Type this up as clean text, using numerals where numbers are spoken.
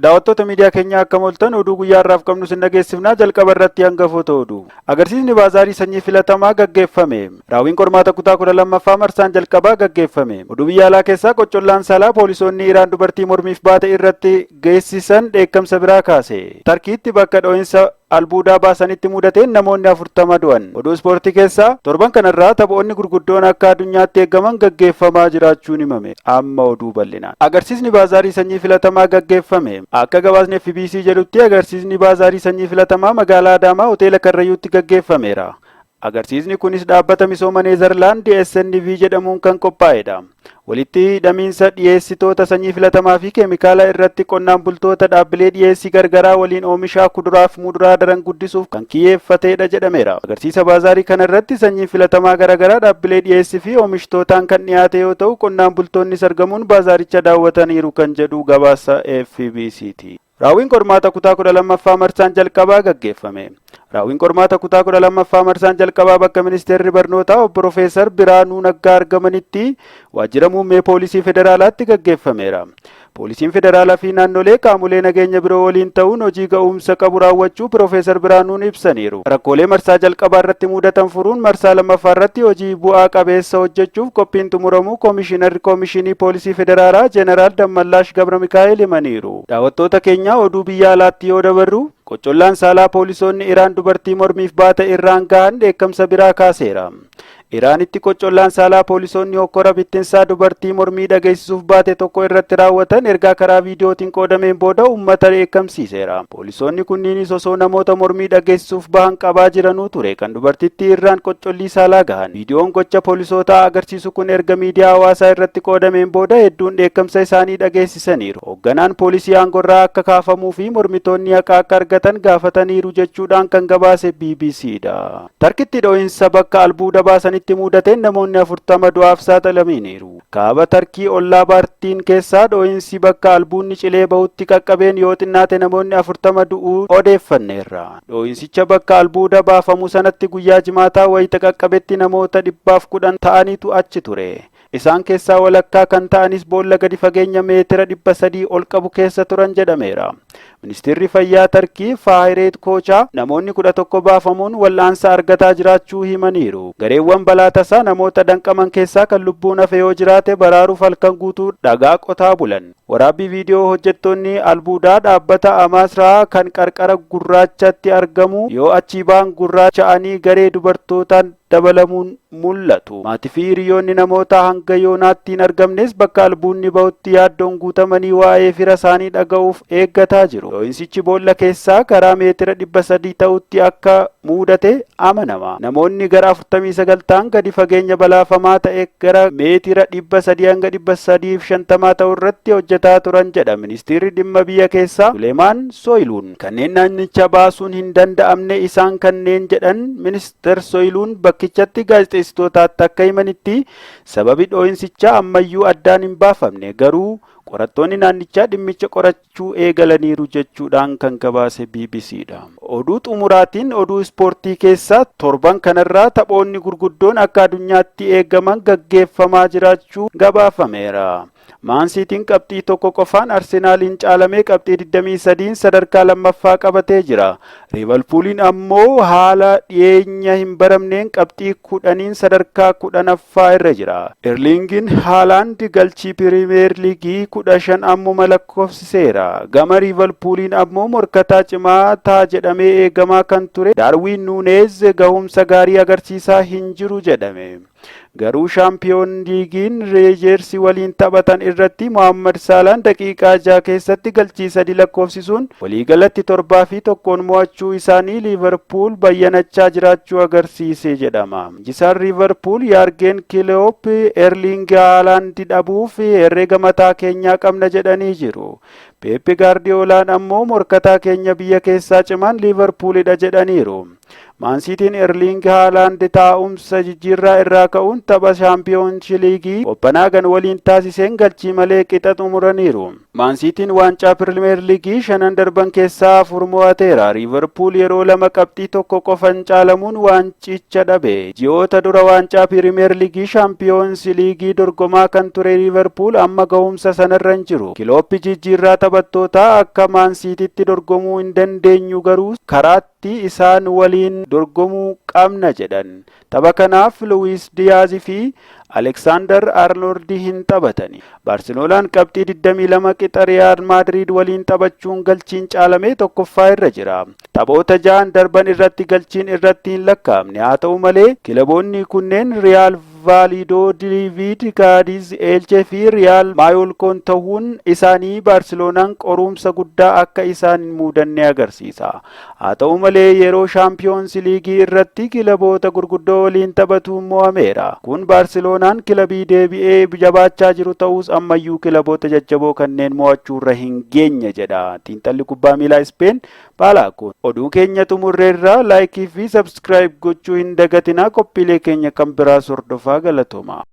Daawwattoota miidiyaa keenyaa akka moltan oduu guyyaa har'aaf qabnu sin dhageessifnaa jalqaba irratti hangafoota oduu. Agarsiisni baazaarii sanyii filatamaa gaggeeffame. Raawwiin qormaata kutaa 12ffaa marsaan jalqabaa gaggeeffame. Oduu biyya alaa keessaa qoccollaan saalaa poolisoonni Iraan dubartii mormiif baate irratti geessisan dheekkamsa biraa kaase. Tarkiitti bakka dho'insa albuudaa baasanitti mudateen namoonni 40 du'an. Oduu ispoortii keessaa torban kanarraa taphoonni gurguddoon akka addunyaatti eeggaman gaggeeffamaa jiraachuun himame. Amma oduu bal'inaan. Agarsiisni baazaarii sanyii filatamaa gaggeeffame. Akka gabaasni FBC jedhutti agarsiisni baazaarii sanyii filatamaa magaalaa Adaamaa hoteela Karrayyuutti gaggeeffameera. Agarsiisni kunis dhaabbata misooma Neezerlaand SNV jedhamuun kan qophaa'edha. Walitti hidhamiinsa dhiyeessitoota sanyii filatamaa fi keemikaala irratti qonnaan bultoota dhaabbilee dhiyeessii gargaraa waliin oomishaa kuduraa fi muduraa daran guddisuuf kan kiyyeeffatedha jedhameera. Agarsiisa baazaarii kana irratti sanyii filatamaa garaagaraa dhaabbilee dhiyeessii fi oomishitootaan kan dhiyaate yoo ta'u qonnaan bultoonnis argamuun baazaaricha daawwataniiru kan jedhu gabaasa FBC'ti. Raawwiin qormaata kutaa 12ffaa marsaan jalqabaa gaggeeffame. Raawwiin qormaata kutaa 12ffaa marsaan jalqabaa bakka ministeerri barnootaa Profeesar Biraanuu Naggaa argamanitti waajjira muummee poolisii federaalaatti gaggeeffameera. Poolisiin federaalaa fi naannolee qaamolee nageenya biroo waliin ta'uun hojii ga'umsa qabu raawwachuu Profeesar Biraanuun ibsaniiru. Rakkoolee marsaa jalqabaa irratti mudatan furuun marsaa lammaffaa irratti hojii bu'aa qabeessa hojjechuuf qophiin xumuramuu Koomishinarri Koomishinii Poolisii Federaalaa Jeneraal Dammallaash Gabra Mikaa'el himaniiru. Daawwattoota keenya oduu biyya alaatti yoo dabarru qoccollaan saalaa poolisoonni Iraan dubartii mormiif baate irraan gahan dheekkamsa biraa kaaseera. Iraanitti qoccollaan saalaa poolisoonni hokkora bittinsaa dubartii mormii dhageessisuuf baate tokko irratti raawwatan ergaa karaa viidiyootiin qoodameen booda uummata dheekkamsiiseera. Poolisoonni kunniinis osoo namoota mormii dhageessisuuf bahan qabaa jiranuu ture kan dubartittii irraan qoccollii saalaa gahan. Viidiyoon gocha poolisootaa agarsiisu kun erga miidiyaa hawaasaa irratti qoodameen booda hedduun dheekkamsa isaanii dhageessisaniiru. Hoogganaan poolisii aangorraa akka kaafamuu fi mormitoonni haqaa akka argatan gaafataniiru jechuudhaan kan gabaase BBCdha. Tarkiitti dho'insa bakka albuuda baasanitti mudateen namoonni 40 du'aaf saaxilamaniiru. Kaaba Tarkii ollaa Baartiin keessaa dho'insi bakka albuunni cilee bahutti qaqqabeen yoo xinnaate namoonni 40 du'uu odeeffanneerra. Dho'insicha bakka albuuda baafamu sanatti guyyaa jimaataa wayita qaqqabetti namoota 110 ta'anitu achi ture. Isaan keessaa walakkaa kan ta'anis boolla gadi fageenya meetira 300 ol qabu keessa turan jedhameera. Ministeerri fayyaa Tarkii Faahireet Koochaa namoonni 11 baafamuun wal'aansa argataa jiraachuu himaniiru. Gareewwan balaa tasaa namoota danqaman keessaa kan lubbuun hafe yoo jiraate baraaruuf halkan guutuu dhagaa qotaa bulan. Waraabbii viidiyoo hojjettoonni albuudaa dhaabbata Amaasraa kan qarqara gurraachatti argamu yoo achii ba'an gurraacha'anii garee dubartootaan dabalamuun mul'atu. Maatii fi hiriyoonni namoota hanga yoonaatti hin argamnes bakka albuunni bahutti yaaddoon guutamanii waa'ee fira isaanii dhaga'uuf eeggataa jiru. Dho'insichi boolla keessaa karaa meetira 300 ta'utti akka mudate amanama. Namoonni gara 49 ta'an gadi fageenya balaafamaa ta'e gara meetira 300 hanga 350 ta'u irratti hojjetaa turan jedha ministeerri dhimma biyya keessaa Suleemaan Soyiluun. Kanneen naannicha baasuun hin danda'amne isaan kanneen jedhan ministeer Soyiluun bakkichatti gaazexeessitootaatti akka himanitti sababi dho'insichaa ammayyuu addaan hin baafamne garuu qorattoonni naannichaa dhimmicha qorachuu eegalaniiru jechuudhaan kan gabaase BBCdha. Oduu xumuraatiin oduu ispoortii keessaa torban kanarraa taphoonni gurguddoon akka addunyaatti eeggaman gaggeeffamaa jiraachuu gabaafameera. Maansiitiin qabxii tokko qofaan Arsenaaliin caalamee qabxii 23 sadarkaa lammaffaa qabatee jira. Liverpooliin ammoo haala dhiyeenya hin baramneen qabxii 10 sadarkaa 10ffaa irra jira. Erlingin Haalaand galchii pirimeer liigii 15 ammuma lakkoofsiseera. Gama Liverpooliin ammoo morkataa cimaa ta'a jedhamee eegamaa kan ture Darwin Nuunez gahumsa gaarii agarsiisaa hin jiru jedhame. Garuu shaampiyoon liigiin Reejersii waliin taphatan irratti Mohaammed Saalaan daqiiqaa 6 keessatti galchii 3 lakkoofsisuun waliigalatti 7-1 mo'achuu isaanii Liverpool bayyanachaa jiraachuu agarsiise jedhama. Injisaan Liverpool Yaargen Kiloop Erling Haalaand dhabuuf herreega mataa keenyaa qabna jedhanii jiru. Peep Gaardiyoolaan ammoo morkataa keenya biyya keessaa cimaan Liverpoolidha jedhaniiru. Maansiitiin Erling Haalaand taa'umsa jijjiirraa irraa ka'uun tapha shaampiyoonshii liigii Kopenhaagen waliin taasiseen galchii malee qixa xumuraniiru. Maansiitiin waancaa pirimeer liigii 5 darban keessaa 4 mo'ateera. Liverpool yeroo 2 qabxii 1 qofaan caalamuun waancicha dhabe. Ji'oota dura waancaa pirimeer liigii shaampiyoonshii liigii dorgomaa kan ture Liverpool amma gahumsa sanarra hin jiru. Kilooppi jijjiirraa taphattoota akka maansiititti dorgomuu hin dandeenyu garuu karaatti isaan waliin dorgomuu qabna jedhan. Tapha kanaaf Luis Diaz fi Alexander Arnold hin taphatani. Barceloonaan qabxii 22 qixa Real Madrid waliin taphachuun galchiin caalamee tokkoffaa irra jira. Taphoota 6 darban irratti galchiin irratti hin lakkaa'amne. Haa ta'u malee kilaboonni kunneen Real Valladolid, Cadiz, Elche fi Real Mallorca ta'uun isaanii Barceloonaan qorumsa guddaa akka isaan hin muudanne agarsiisa. Haa ta'u malee yeroo Champions League irratti kilaboota gurguddoo waliin taphatuun mo'ameera. Kun Barceloonaan kilabii deebi'ee jabaachaa jiru ta'us ammayyuu kilaboota jajjaboo kanneen mo'achuu irra hin geenye jedha xiinxalli kubbaa miilaa Spain Baalakoon. Oduu keenya xumurreerra laayikii fi sabskiraayib gochuu hin dagatinaa. Qophiilee keenya kan biraa hordofaa. Galatoomaa.